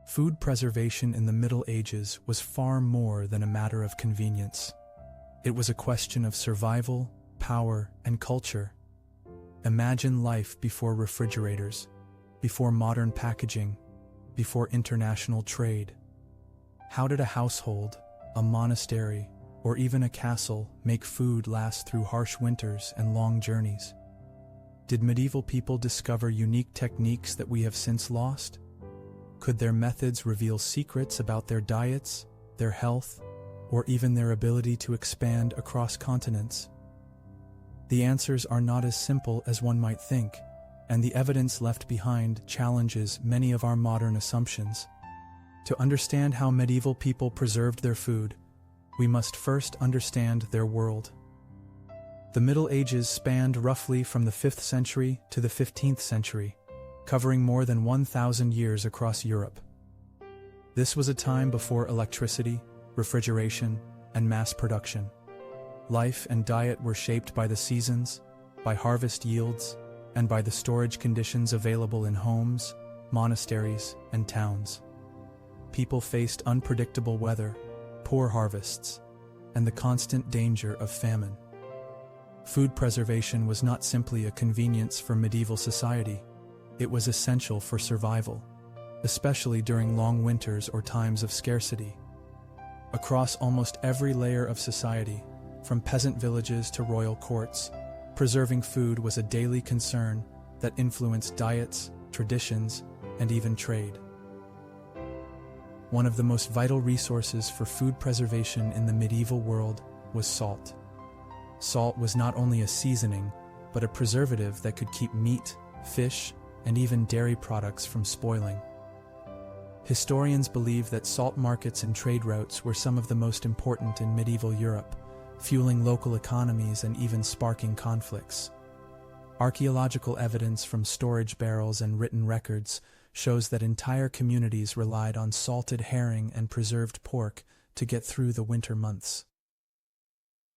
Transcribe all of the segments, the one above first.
Food preservation in the Middle Ages was far more than a matter of convenience. It was a question of survival, power, and culture. Imagine life before refrigerators, before modern packaging, before international trade. How did a household, a monastery, or even a castle make food last through harsh winters and long journeys? Did medieval people discover unique techniques that we have since lost? Could their methods reveal secrets about their diets, their health, or even their ability to expand across continents? The answers are not as simple as one might think, and the evidence left behind challenges many of our modern assumptions. To understand how medieval people preserved their food, we must first understand their world. The Middle Ages spanned roughly from the 5th century to the 15th century, covering more than 1,000 years across Europe. This was a time before electricity, refrigeration, and mass production. Life and diet were shaped by the seasons, by harvest yields, and by the storage conditions available in homes, monasteries, and towns. People faced unpredictable weather, poor harvests, and the constant danger of famine. Food preservation was not simply a convenience for medieval society, it was essential for survival, especially during long winters or times of scarcity. Across almost every layer of society, from peasant villages to royal courts, preserving food was a daily concern that influenced diets, traditions, and even trade. One of the most vital resources for food preservation in the medieval world was salt. Salt was not only a seasoning, but a preservative that could keep meat, fish, and even dairy products from spoiling. Historians believe that salt markets and trade routes were some of the most important in medieval Europe, fueling local economies and even sparking conflicts. Archaeological evidence from storage barrels and written records shows that entire communities relied on salted herring and preserved pork to get through the winter months.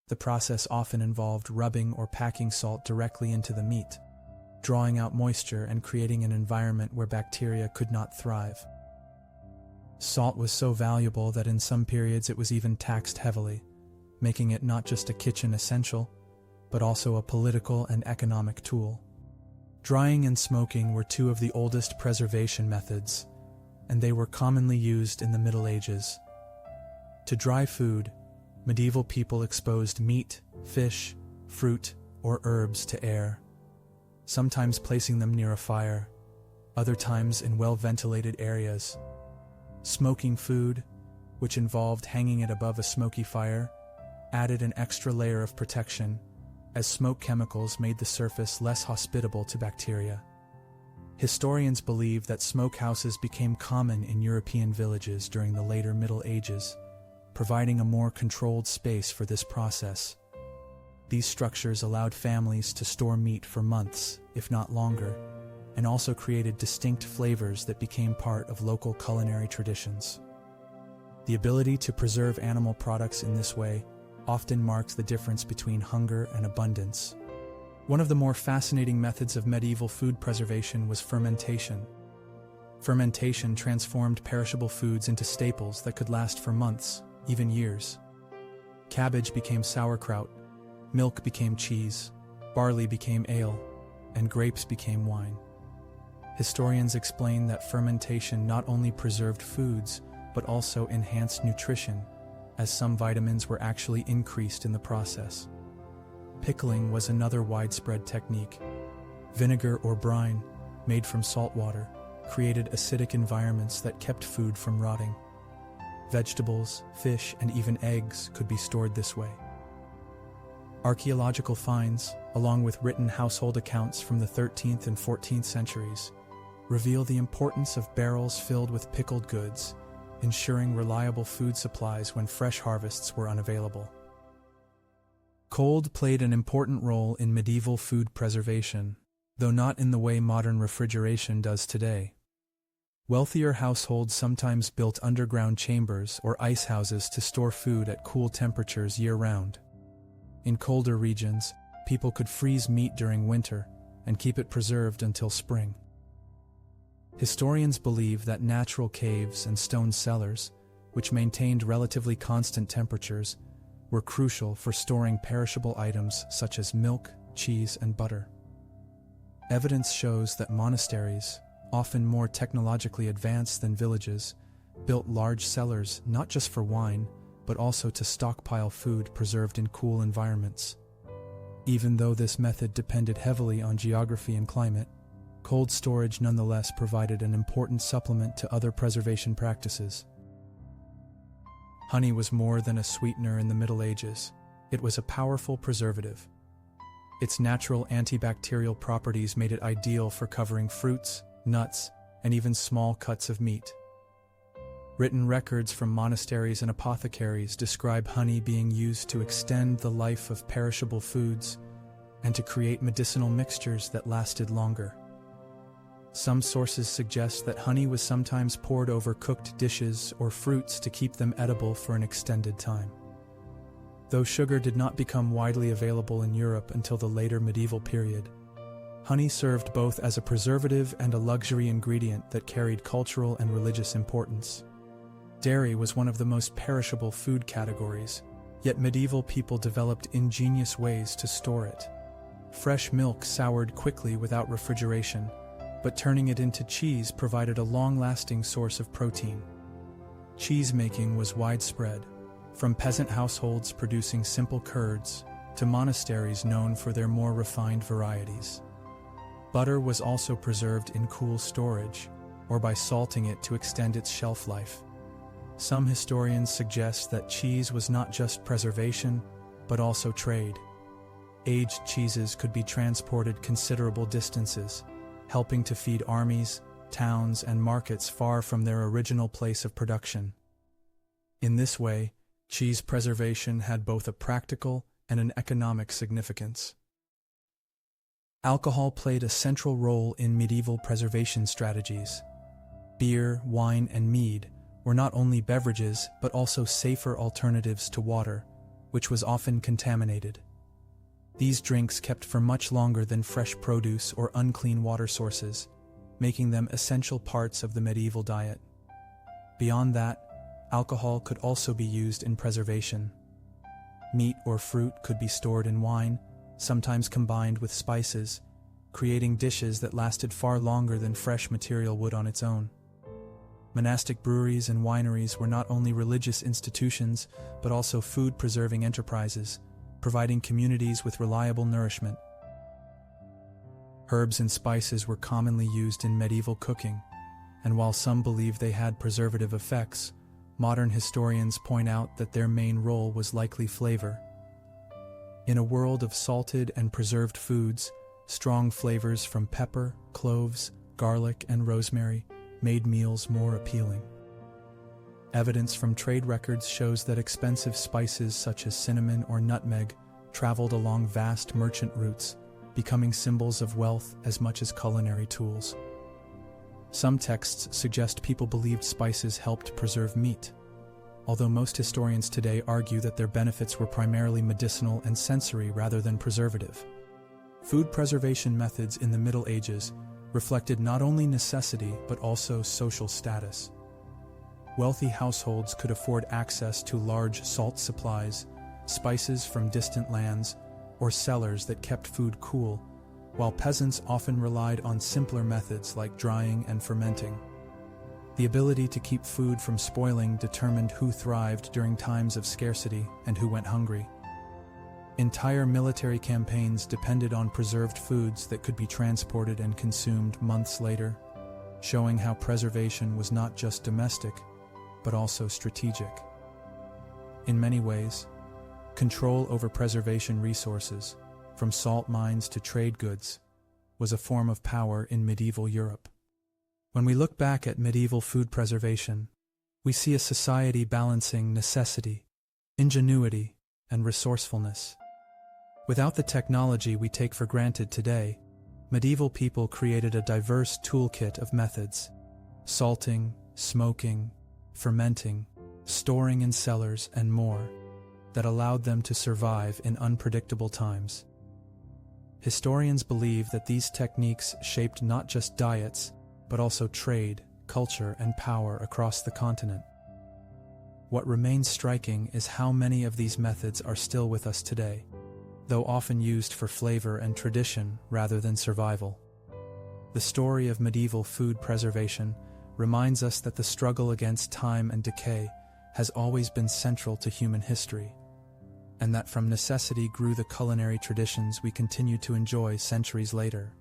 The process often involved rubbing or packing salt directly into the meat, drawing out moisture and creating an environment where bacteria could not thrive. Salt was so valuable that in some periods it was even taxed heavily, making it not just a kitchen essential, but also a political and economic tool. Drying and smoking were two of the oldest preservation methods, and they were commonly used in the Middle Ages. To dry food, medieval people exposed meat, fish, fruit, or herbs to air, sometimes placing them near a fire, other times in well-ventilated areas. Smoking food, which involved hanging it above a smoky fire, added an extra layer of protection, as smoke chemicals made the surface less hospitable to bacteria. Historians believe that smokehouses became common in European villages during the later Middle Ages, providing a more controlled space for this process. These structures allowed families to store meat for months, if not longer, and also created distinct flavors that became part of local culinary traditions. The ability to preserve animal products in this way often marks the difference between hunger and abundance. One of the more fascinating methods of medieval food preservation was fermentation. Fermentation transformed perishable foods into staples that could last for months, even years. Cabbage became sauerkraut, milk became cheese, barley became ale, and grapes became wine. Historians explain that fermentation not only preserved foods, but also enhanced nutrition, as some vitamins were actually increased in the process. Pickling was another widespread technique. Vinegar or brine, made from salt water, created acidic environments that kept food from rotting. Vegetables, fish, and even eggs could be stored this way. Archaeological finds, along with written household accounts from the 13th and 14th centuries, reveal the importance of barrels filled with pickled goods, ensuring reliable food supplies when fresh harvests were unavailable. Cold played an important role in medieval food preservation, though not in the way modern refrigeration does today. Wealthier households sometimes built underground chambers or ice houses to store food at cool temperatures year-round. In colder regions, people could freeze meat during winter and keep it preserved until spring. Historians believe that natural caves and stone cellars, which maintained relatively constant temperatures, were crucial for storing perishable items such as milk, cheese, and butter. Evidence shows that monasteries, often more technologically advanced than villages, built large cellars not just for wine, but also to stockpile food preserved in cool environments. Even though this method depended heavily on geography and climate, cold storage nonetheless provided an important supplement to other preservation practices. Honey was more than a sweetener in the Middle Ages. It was a powerful preservative. Its natural antibacterial properties made it ideal for covering fruits, nuts, and even small cuts of meat. Written records from monasteries and apothecaries describe honey being used to extend the life of perishable foods and to create medicinal mixtures that lasted longer. Some sources suggest that honey was sometimes poured over cooked dishes or fruits to keep them edible for an extended time. Though sugar did not become widely available in Europe until the later medieval period, honey served both as a preservative and a luxury ingredient that carried cultural and religious importance. Dairy was one of the most perishable food categories, yet medieval people developed ingenious ways to store it. Fresh milk soured quickly without refrigeration, but turning it into cheese provided a long-lasting source of protein. Cheese-making was widespread, from peasant households producing simple curds to monasteries known for their more refined varieties. Butter was also preserved in cool storage, or by salting it to extend its shelf life. Some historians suggest that cheese was not just preservation, but also trade. Aged cheeses could be transported considerable distances, helping to feed armies, towns, and markets far from their original place of production. In this way, cheese preservation had both a practical and an economic significance. Alcohol played a central role in medieval preservation strategies. Beer, wine, and mead were not only beverages but also safer alternatives to water, which was often contaminated. These drinks kept for much longer than fresh produce or unclean water sources, making them essential parts of the medieval diet. Beyond that, alcohol could also be used in preservation. Meat or fruit could be stored in wine, sometimes combined with spices, creating dishes that lasted far longer than fresh material would on its own. Monastic breweries and wineries were not only religious institutions, but also food-preserving enterprises, providing communities with reliable nourishment. Herbs and spices were commonly used in medieval cooking, and while some believe they had preservative effects, modern historians point out that their main role was likely flavor. In a world of salted and preserved foods, strong flavors from pepper, cloves, garlic, and rosemary made meals more appealing. Evidence from trade records shows that expensive spices such as cinnamon or nutmeg traveled along vast merchant routes, becoming symbols of wealth as much as culinary tools. Some texts suggest people believed spices helped preserve meat, although most historians today argue that their benefits were primarily medicinal and sensory rather than preservative. Food preservation methods in the Middle Ages reflected not only necessity but also social status. Wealthy households could afford access to large salt supplies, spices from distant lands, or cellars that kept food cool, while peasants often relied on simpler methods like drying and fermenting. The ability to keep food from spoiling determined who thrived during times of scarcity and who went hungry. Entire military campaigns depended on preserved foods that could be transported and consumed months later, showing how preservation was not just domestic, but also strategic. In many ways, control over preservation resources, from salt mines to trade goods, was a form of power in medieval Europe. When we look back at medieval food preservation, we see a society balancing necessity, ingenuity, and resourcefulness. Without the technology we take for granted today, medieval people created a diverse toolkit of methods: salting, smoking, fermenting, storing in cellars, and more, that allowed them to survive in unpredictable times. Historians believe that these techniques shaped not just diets, but also trade, culture, and power across the continent. What remains striking is how many of these methods are still with us today, though often used for flavor and tradition rather than survival. The story of medieval food preservation reminds us that the struggle against time and decay has always been central to human history, and that from necessity grew the culinary traditions we continue to enjoy centuries later.